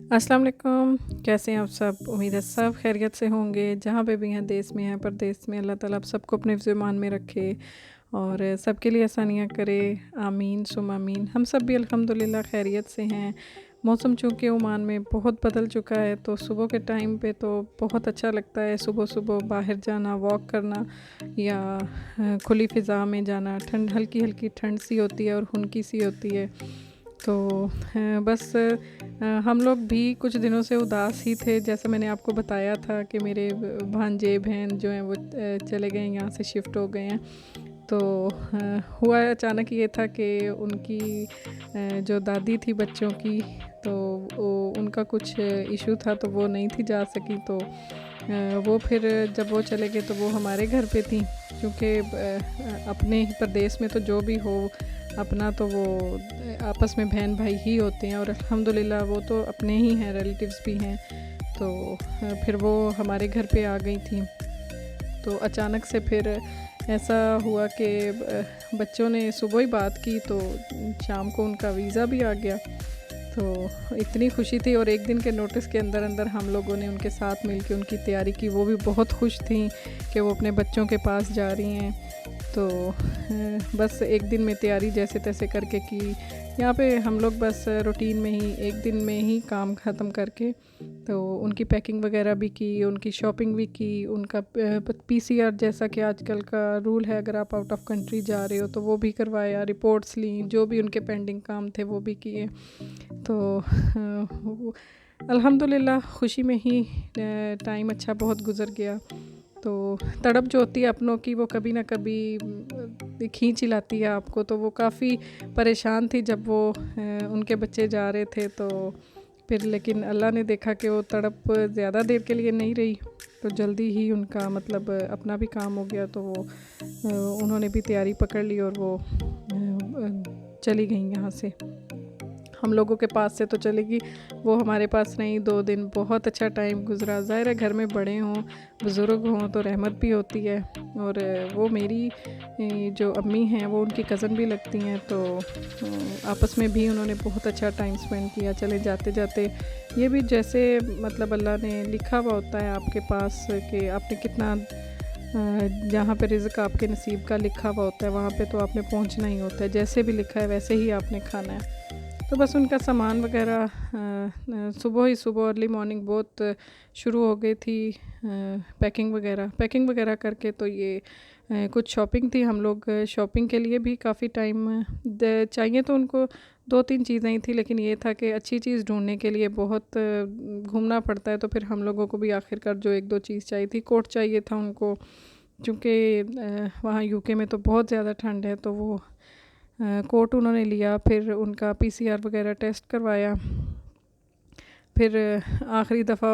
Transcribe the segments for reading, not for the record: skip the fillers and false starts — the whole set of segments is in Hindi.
अस्सलाम वालेकुम। कैसे हैं आप सब? उम्मीद है सब खैरियत से होंगे। जहाँ पे भी हैं, देश में हैं, परदेश में, अल्लाह ताला आप सबको अपने ईमान में रखे और सबके लिए आसानियाँ करे। आमीन सुम आमीन। हम सब भी अल्हम्दुलिल्लाह खैरियत से हैं। मौसम चूँकि ओमान में बहुत बदल चुका है, तो सुबह के टाइम पे तो बहुत अच्छा लगता है सुबह-सुबह बाहर जाना, वॉक करना या खुली फ़िज़ा में जाना। ठंड हल्की-हल्की ठंड सी होती है और हुनकी सी होती है। तो बस हम लोग भी कुछ दिनों से उदास ही थे। जैसे मैंने आपको बताया था कि मेरे भांजे बहन जो हैं वो चले गए, यहाँ से शिफ्ट हो गए हैं। तो हुआ अचानक ये था कि उनकी जो दादी थी बच्चों की, तो वो उनका कुछ इशू था, तो वो नहीं थी जा सकी। तो वो फिर जब वो चले गए तो वो हमारे घर पे थी, क्योंकि अपने ही प्रदेश में तो जो भी हो अपना, तो वो आपस में बहन भाई ही होते हैं और अल्हम्दुलिल्लाह वो तो अपने ही हैं, रिलेटिव्स भी हैं। तो फिर वो हमारे घर पे आ गई थी। तो अचानक से फिर ऐसा हुआ कि बच्चों ने सुबह ही बात की, तो शाम को उनका वीज़ा भी आ गया। तो इतनी खुशी थी और एक दिन के नोटिस के अंदर अंदर हम लोगों ने उनके साथ मिल के उनकी तैयारी की। वो भी बहुत खुश थी कि वो अपने बच्चों के पास जा रही हैं। तो बस एक दिन में तैयारी जैसे तैसे करके की। यहाँ पे हम लोग बस रूटीन में ही एक दिन में ही काम ख़त्म करके, तो उनकी पैकिंग वगैरह भी की, उनकी शॉपिंग भी की, उनका पीसीआर जैसा कि आजकल का रूल है, अगर आप आउट ऑफ कंट्री जा रहे हो तो वो भी करवाया, रिपोर्ट्स ली, जो भी उनके पेंडिंग काम थे वो भी किए। तो अल्हम्दुलिल्लाह खुशी में ही टाइम अच्छा बहुत गुज़र गया। तो तड़प जो होती है अपनों की, वो कभी ना कभी खींच ही लाती है आपको। तो वो काफ़ी परेशान थी जब वो उनके बच्चे जा रहे थे। तो फिर लेकिन अल्लाह ने देखा कि वो तड़प ज़्यादा देर के लिए नहीं रही, तो जल्दी ही उनका मतलब अपना भी काम हो गया। तो वो उन्होंने भी तैयारी पकड़ ली और वो चली गई यहाँ से। हम लोगों के पास से तो चलेगी, वो हमारे पास नहीं। 2 दिन बहुत अच्छा टाइम गुज़रा। ज़ाहिर है घर में बड़े हों, बुज़ुर्ग हों तो रहमत भी होती है। और वो मेरी जो अम्मी हैं वो उनकी कज़न भी लगती हैं, तो आपस में भी उन्होंने बहुत अच्छा टाइम स्पेंड किया। चले जाते जाते ये भी जैसे मतलब अल्लाह ने लिखा हुआ होता है आपके पास कि आपने कितना जहाँ पे रिज़्क आपके नसीब का लिखा हुआ होता है वहाँ पे तो आपने पहुँचना ही होता है। जैसे भी लिखा है वैसे ही आपने खाना है। तो बस उनका सामान वगैरह सुबह ही सुबह अर्ली मॉर्निंग बहुत शुरू हो गई थी। पैकिंग वगैरह करके तो ये कुछ शॉपिंग थी। हम लोग शॉपिंग के लिए भी काफ़ी टाइम चाहिए, तो उनको 2-3 चीज़ें ही थी, लेकिन ये था कि अच्छी चीज़ ढूंढने के लिए बहुत घूमना पड़ता है। तो फिर हम लोगों को भी आखिरकार जो 1-2 चीज़ चाहिए थी, कोट चाहिए था उनको, क्योंकि वहाँ यूके में तो बहुत ज़्यादा ठंड है। तो वो कोट उन्होंने लिया, फिर उनका पीसीआर वगैरह टेस्ट करवाया। फिर आखिरी दफ़ा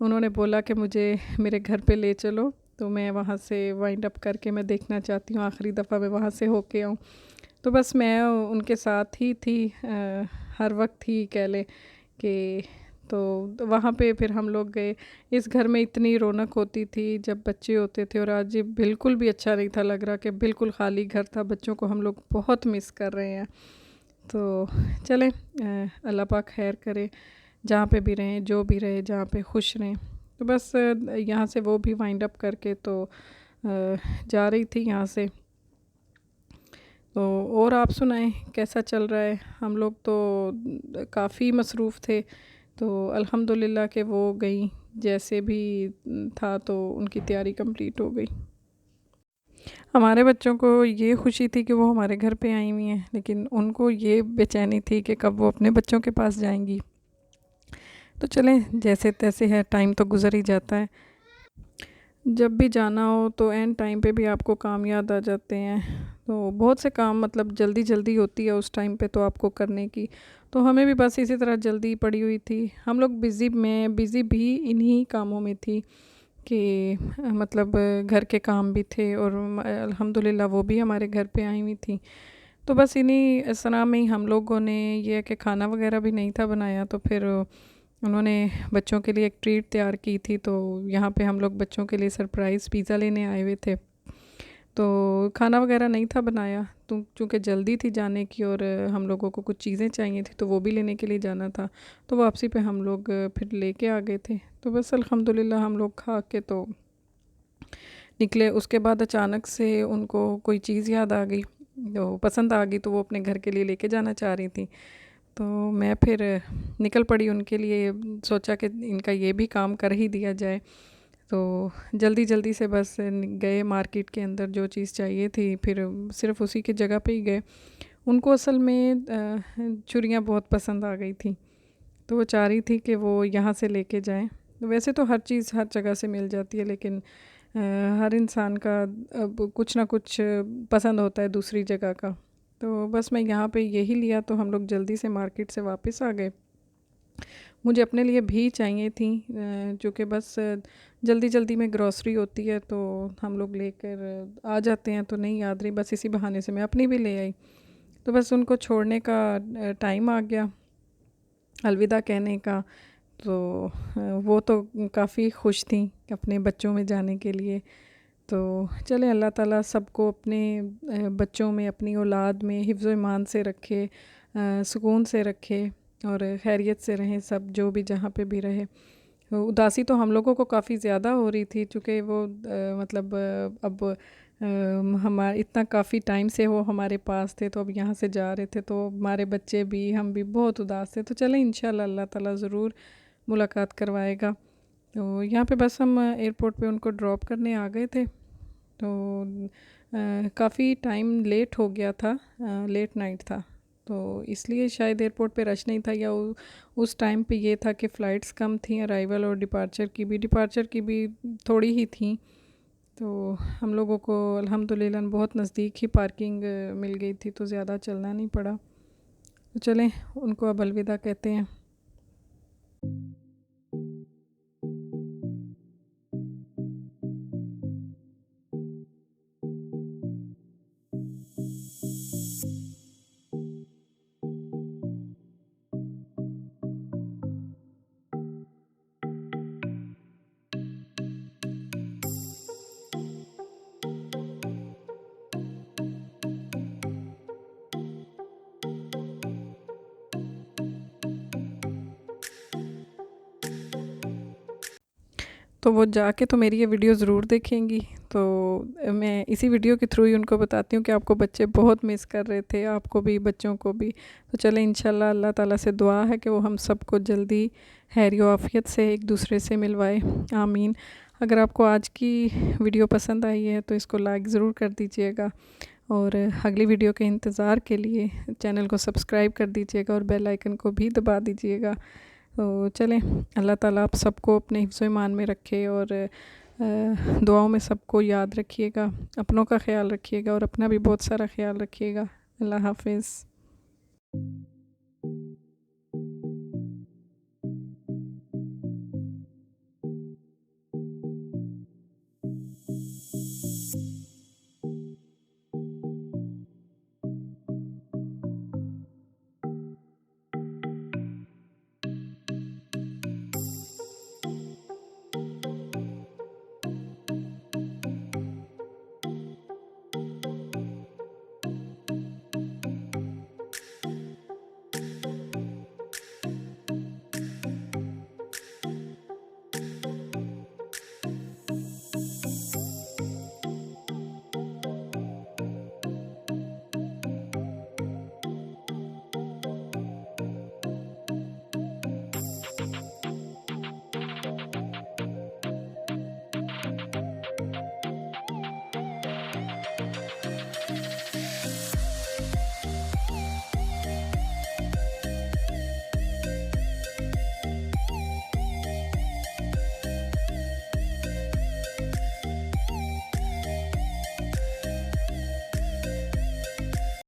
उन्होंने बोला कि मुझे मेरे घर पे ले चलो, तो मैं वहाँ से वाइंड अप करके मैं देखना चाहती हूँ आखिरी दफ़ा मैं वहाँ से होके आऊँ। तो बस मैं उनके साथ ही थी, हर वक्त ही कह लें कि। तो वहाँ पे फिर हम लोग गए। इस घर में इतनी रौनक होती थी जब बच्चे होते थे, और आज ये बिल्कुल भी अच्छा नहीं था लग रहा, कि बिल्कुल खाली घर था। बच्चों को हम लोग बहुत मिस कर रहे हैं। तो चलें, अल्लाह पाक खैर करे, जहाँ पे भी रहें, जो भी रहे, जहाँ पे खुश रहें। तो बस यहाँ से वो भी वाइंड अप करके तो जा रही थी यहाँ से। तो और आप सुनाएं कैसा चल रहा है? हम लोग तो काफ़ी मसरूफ़ थे, तो अल्हम्दुलिल्लाह कि वो गई जैसे भी था, तो उनकी तैयारी कंप्लीट हो गई। हमारे बच्चों को ये खुशी थी कि वो हमारे घर पे आई हुई हैं, लेकिन उनको ये बेचैनी थी कि कब वो अपने बच्चों के पास जाएंगी। तो चलें, जैसे तैसे है, टाइम तो गुज़र ही जाता है। जब भी जाना हो तो एंड टाइम पे भी आपको काम याद आ जाते हैं। तो बहुत से काम मतलब जल्दी जल्दी होती है उस टाइम पे तो आपको करने की। तो हमें भी बस इसी तरह जल्दी पड़ी हुई थी। हम लोग मैं बिज़ी भी इन्हीं कामों में थी कि मतलब घर के काम भी थे, और अल्हम्दुलिल्लाह वो भी हमारे घर पे आई हुई थी। तो बस इन्हीं असना में ही हम लोगों ने ये है कि खाना वगैरह भी नहीं था बनाया, तो फिर उन्होंने बच्चों के लिए एक ट्रीट तैयार की थी। तो यहाँ पे हम लोग बच्चों के लिए सरप्राइज़ पिज़्ज़ा लेने आए हुए थे। तो खाना वगैरह नहीं था बनाया, तो चूँकि जल्दी थी जाने की और हम लोगों को कुछ चीज़ें चाहिए थी तो वो भी लेने के लिए जाना था। तो वापसी पे हम लोग फिर लेके आ गए थे। तो बस अल्हम्दुलिल्लाह हम लोग खा के तो निकले। उसके बाद अचानक से उनको कोई चीज़ याद आ गई, तो पसंद आ गई, तो वो अपने घर के लिए लेके जाना चाह रही थी। तो मैं फिर निकल पड़ी उनके लिए, सोचा कि इनका ये भी काम कर ही दिया जाए। तो जल्दी जल्दी से बस गए मार्केट के अंदर, जो चीज़ चाहिए थी फिर सिर्फ उसी की जगह पे ही गए। उनको असल में छुरियाँ बहुत पसंद आ गई थी, तो वो चाह रही थी कि वो यहाँ से लेके जाएं। वैसे तो हर चीज़ हर जगह से मिल जाती है, लेकिन हर इंसान का अब कुछ ना कुछ पसंद होता है दूसरी जगह का। तो बस मैं यहाँ पे यही लिया, तो हम लोग जल्दी से मार्केट से वापस आ गए। मुझे अपने लिए भी चाहिए थी, जो कि बस जल्दी जल्दी में ग्रॉसरी होती है तो हम लोग लेकर आ जाते हैं, तो नहीं याद रही, बस इसी बहाने से मैं अपनी भी ले आई। तो बस उनको छोड़ने का टाइम आ गया, अलविदा कहने का। तो वो तो काफ़ी खुश थी अपने बच्चों में जाने के लिए। तो चले, अल्लाह ताला सबको अपने बच्चों में, अपनी औलाद में हिफ्ज़ ईमान से रखे, सुकून से रखे और खैरियत से रहें सब, जो भी जहाँ पे भी रहे। तो उदासी तो हम लोगों को काफ़ी ज़्यादा हो रही थी, चूँकि वो मतलब अब हमारे इतना काफ़ी टाइम से वो हमारे पास थे, तो अब यहाँ से जा रहे थे, तो हमारे बच्चे भी, हम भी बहुत उदास थे। तो चलें, इंशाल्लाह अल्लाह ताला ज़रूर मुलाकात करवाएगा। तो यहाँ पे बस हम एयरपोर्ट पे उनको ड्रॉप करने आ गए थे। तो काफ़ी टाइम लेट हो गया था, लेट नाइट था, तो इसलिए शायद एयरपोर्ट पे रश नहीं था, या उस टाइम पे ये था कि फ़्लाइट्स कम थी, अराइवल और डिपार्चर की भी थोड़ी ही थी। तो हम लोगों को अल्हम्दुलिल्लाह बहुत नज़दीक ही पार्किंग मिल गई थी, तो ज़्यादा चलना नहीं पड़ा। तो चलें, उनको अब अलविदा कहते हैं। तो वो जाके तो मेरी ये वीडियो ज़रूर देखेंगी। तो मैं इसी वीडियो के थ्रू ही उनको बताती हूँ कि आपको बच्चे बहुत मिस कर रहे थे, आपको भी, बच्चों को भी। तो चलें, इंशाल्लाह अल्लाह ताला से दुआ है कि वो हम सबको जल्दी खैर आफ़ियत से एक दूसरे से मिलवाए, आमीन। अगर आपको आज की वीडियो पसंद आई है तो इसको लाइक ज़रूर कर दीजिएगा, और अगली वीडियो के इंतज़ार के लिए चैनल को सब्सक्राइब कर दीजिएगा और बेल आइकन को भी दबा दीजिएगा। तो चलें, अल्लाह ताला आप सबको अपने हिफ्ज़ ईमान में रखे, और दुआओं में सबको याद रखिएगा, अपनों का ख्याल रखिएगा और अपना भी बहुत सारा ख्याल रखिएगा। अल्लाह हाफ़िज़।